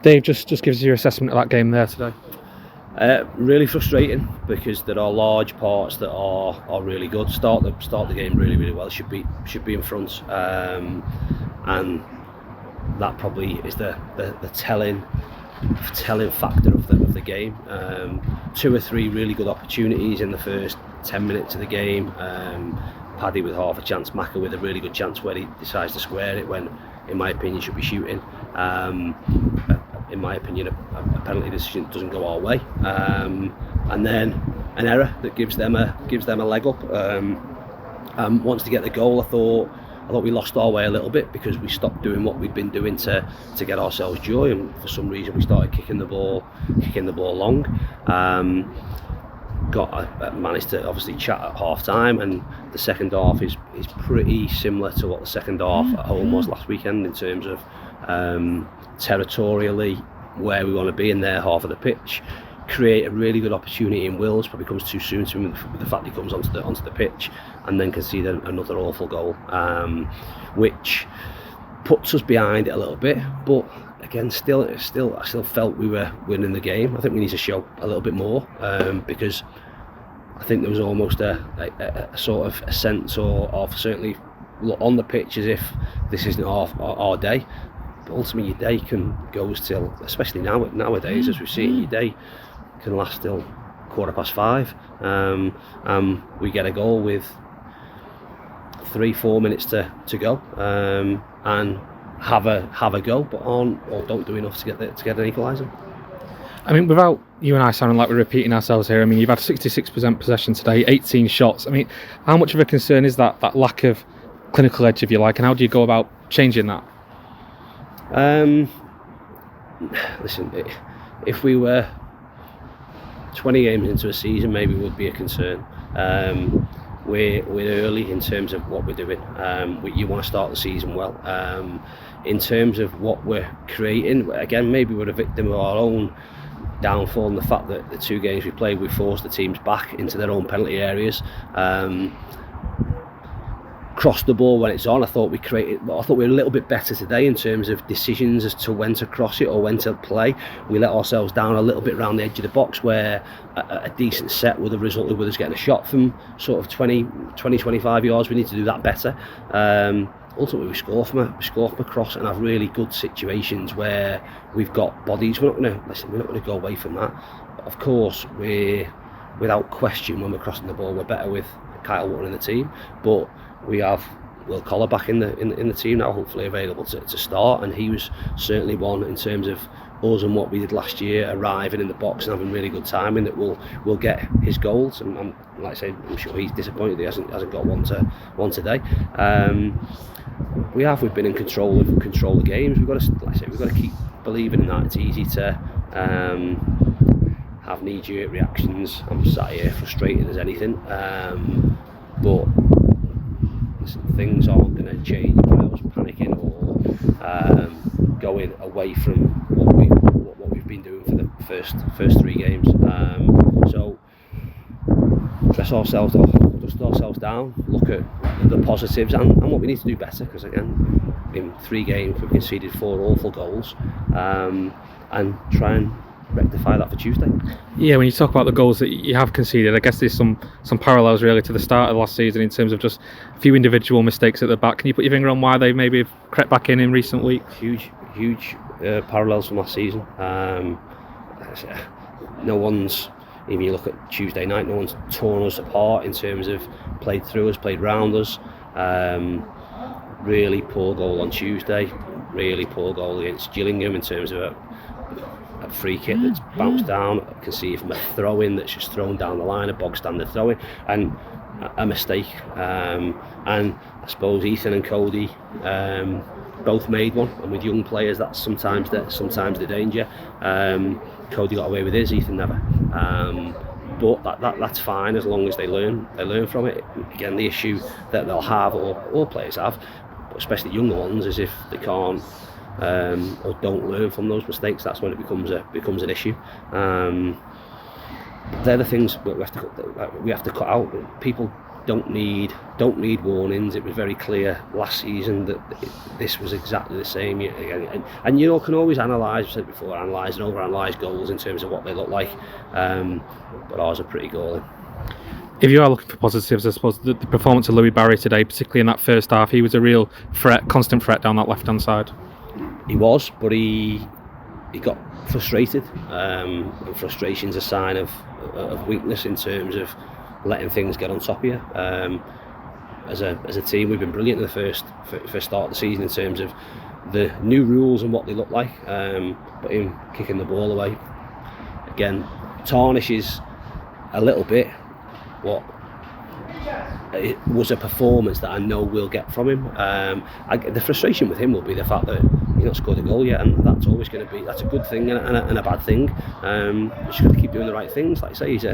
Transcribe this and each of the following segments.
Dave, just give us your assessment of that game there today. Really frustrating because there are large parts that are really good. Start the game really well. Should be in front, and that probably is the telling factor of the game. 2 or 3 really good opportunities in the first 10 minutes of the game. Paddy with half a chance, Macca with a really good chance where he decides to square it when, in my opinion, should be shooting. In my opinion, a penalty decision doesn't go our way, and then an error that gives them a leg up. Once to get the goal, I thought we lost our way a little bit because we stopped doing what we'd been doing to get ourselves joy, and for some reason we started kicking the ball long. Managed to obviously chat at half time, and the second half is pretty similar to what the second half at home was last weekend in terms of territorially where we want to be in their half of the pitch. Create a really good opportunity in Wills, probably comes too soon to him with the fact he comes onto the pitch, and then concede another awful goal, which puts us behind it a little bit. But again, I still felt we were winning the game. I think we need to show a little bit more, because I think there was almost a sort of a sense of certainly on the pitch as if this isn't our day. But ultimately, your day goes till, especially nowadays, as we've seen, your day can last till 5:15. We get a goal with 3-4 minutes to go, and have a go, but don't do enough to get an equaliser. I mean, without you and I sounding like we're repeating ourselves here, I mean, you've had 66% possession today, 18 shots. I mean, how much of a concern is that lack of clinical edge, if you like, and how do you go about changing that? Listen, if we were 20 games into a season, maybe it would be a concern. We're early in terms of what we're doing. You want to start the season well. In terms of what we're creating, again, maybe we're a victim of our own downfall, and the fact that the 2 games we played, we forced the teams back into their own penalty areas. Cross the ball when it's on. I thought we were a little bit better today in terms of decisions as to when to cross it or when to play. We let ourselves down a little bit around the edge of the box, where a decent set would have resulted with us getting a shot from sort of 20-25 yards. We need to do that better. Ultimately, we score from a cross and have really good situations where we've got bodies. We're not going to go away from that. But of course, without question, when we're crossing the ball, we're better with Kyle Wotton in the team. But we have Will Collar back in the team now, hopefully available to start, and he was certainly one in terms of us and what we did last year, arriving in the box and having really good timing that will get his goals. And like I say, I'm sure he's disappointed he hasn't got one today. We've been in control of games. We've got to keep believing in that. It's easy to have knee-jerk reactions. I'm sat here frustrated as anything, but things aren't going to change by us panicking or going away from what we've been doing for the first 3 games. So dust ourselves down, look at the positives and what we need to do better, because again, in 3 games we've conceded 4 awful goals, and try and rectify that for Tuesday. Yeah, when you talk about the goals that you have conceded, I guess there's some parallels really to the start of last season in terms of just a few individual mistakes at the back. Can you put your finger on why they maybe have crept back in recent weeks? Huge parallels from last season. No one's, even you look at Tuesday night, no one's torn us apart in terms of played through us, played round us. Really poor goal on Tuesday, really poor goal against Gillingham in terms of a free kick that's bounced down. I can see from a throw-in that's just thrown down the line, a bog standard throw-in, and a mistake. And I suppose Ethan and Cody both made one, and with young players that's sometimes the danger. Cody got away with his, Ethan never. But that's fine as long as they learn from it. Again, the issue that they'll have, or all players have, but especially younger ones, is if they can't or don't learn from those mistakes, that's when it becomes an issue. They're the things we have to cut out. People don't need warnings. It was very clear last season that this was exactly the same. And you know, can always analyse. I said before, analyse and overanalyse goals in terms of what they look like. But ours are pretty galling. If you are looking for positives, I suppose the performance of Louis Barry today, particularly in that first half, he was a real threat, constant threat down that left-hand side. He was, but he got frustrated. And frustration's a sign of weakness in terms of letting things get on top of you. As a team, we've been brilliant in the first start of the season in terms of the new rules and what they look like. But him kicking the ball away again tarnishes a little bit what it was a performance that I know we'll get from him. The frustration with him will be the fact that he's not scored a goal yet, and that's always going to be, that's a good thing and a bad thing. He's just got to keep doing the right things. Like I say, he's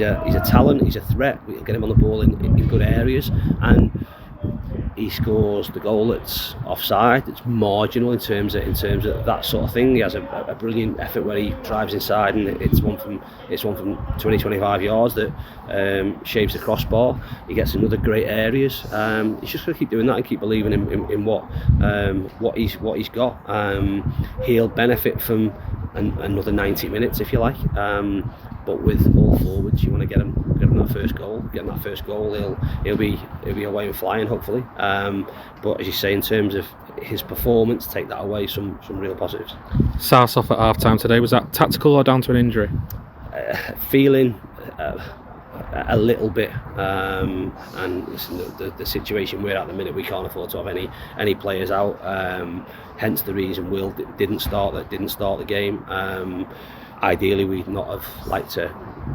a talent, he's a threat. We'll get him on the ball in good areas, and he scores the goal that's offside. It's marginal in terms of that sort of thing. He has a brilliant effort where he drives inside, and it's one from 20-25 yards that shapes the crossbar. He gets in other great areas. He's just got to keep doing that and keep believing in what he's got. He'll benefit from another 90 minutes if you like. But with all forwards, you want to get him that first goal. Getting that first goal, he'll be away and flying hopefully. But as you say, in terms of his performance, take that away, some real positives. Sars off at half time today. Was that tactical or down to an injury? Feeling a little bit, and listen, the situation we're at the minute, we can't afford to have any players out. Hence the reason Will didn't start the game. Ideally, we'd not have liked to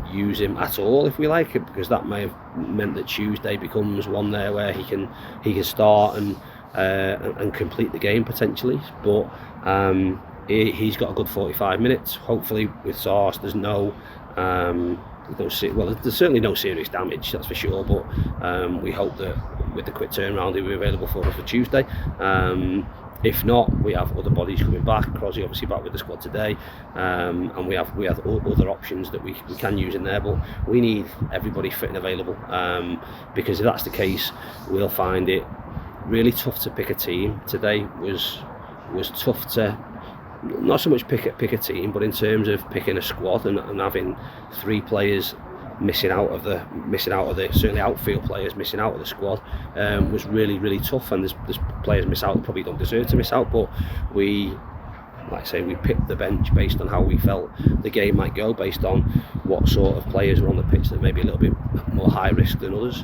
use him at all, if we like it, because that may have meant that Tuesday becomes one there where he can start and complete the game potentially. But he's got a good 45 minutes. Hopefully, with Sars, there's there's certainly no serious damage, that's for sure. But we hope that with the quick turnaround, he'll be available for us for Tuesday. If not, we have other bodies coming back. Crosby obviously back with the squad today, and we have other options that we can use in there. But we need everybody fit and available, because if that's the case, we'll find it really tough to pick a team. Today was tough to not so much pick a team, but in terms of picking a squad and having 3 players missing out of the certainly outfield players missing out of the squad was really tough. And there's players miss out that probably don't deserve to miss out, but we picked the bench based on how we felt the game might go, based on what sort of players were on the pitch that may be a little bit more high risk than others,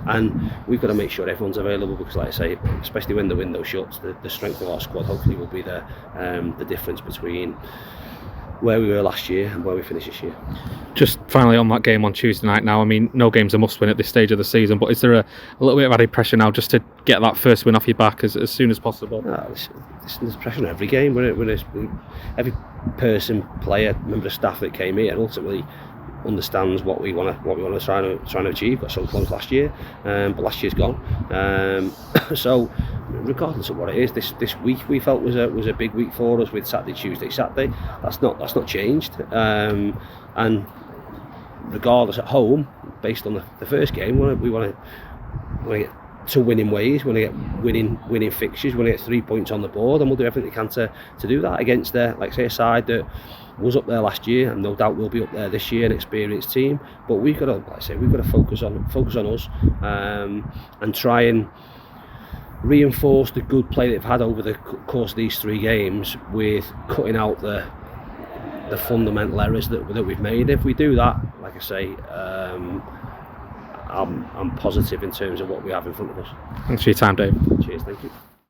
and we've got to make sure everyone's available, because like I say, especially when the window shuts, the strength of our squad hopefully will be the difference between where we were last year and where we finish this year. Just finally on that game on Tuesday night now, I mean, no game's a must win at this stage of the season, but is there a little bit of added pressure now just to get that first win off your back as soon as possible? There's pressure on every game. Every person, player, member of staff that came here ultimately understands what we want to try and achieve. Got so close last year, but last year's gone. So regardless of what it is, this week we felt was a big week for us with Saturday, Tuesday, Saturday. That's not changed. And regardless, at home, based on the first game, we want to get to winning ways. We want to get winning fixtures. We want to get 3 points on the board, and we'll do everything we can to do that against a side that was up there last year and no doubt will be up there this year, an experienced team. But we've got to focus on us, and try and reinforce the good play that they've had over the course of these 3 games with cutting out the fundamental errors that we've made. If we do that, like I say, I'm positive in terms of what we have in front of us. Thanks for your time, Dave. Cheers, thank you.